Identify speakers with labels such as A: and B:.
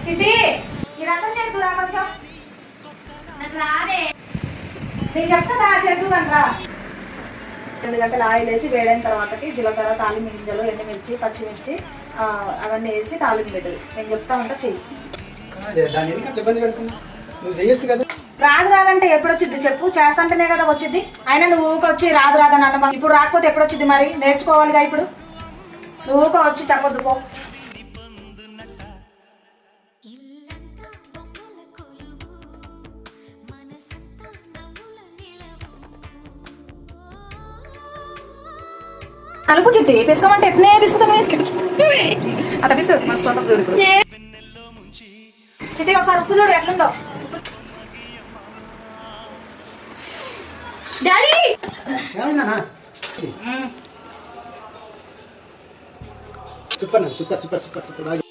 A: చిట్టి ఈ రసం చేద్దురా కొంచెం.
B: నాకు రాదే.
A: నేను చెప్తా చేద్దురా. 2 గంటలు ఆయిల్ వేసి వేడైన తర్వాతకి జీలకర్ర, తాలింపు గింజలు, ఎండుమిర్చి, పచ్చిమిర్చి అవన్నీ వేసి తాలింపు పెట్టదు. నేను చెప్తా ఉంటా చెయ్యి.
C: నువ్వు చేయొచ్చు కదా.
A: రాదంటే ఎప్పుడు వచ్చింది చెప్పు. చేస్తాంటేనే కదా వచ్చింది. అయినా నువ్వు ఊకొచ్చి రాదని అన్న ఇప్పుడు రాకపోతే ఎప్పుడు వచ్చింది మరి? నేర్చుకోవాలిగా ఇప్పుడు. నువ్వు ఊక వచ్చి చెప్పొద్దు పో. కలుపు చిట్టి పిసుకోమంటే ఎట్నే పిసుకుతాను. అత పిసుకో మస్తు చూడు. చిట్టి ఒకసారి ఉప్పు చూడు ఎట్లుందో. Daddy
C: super super super super super.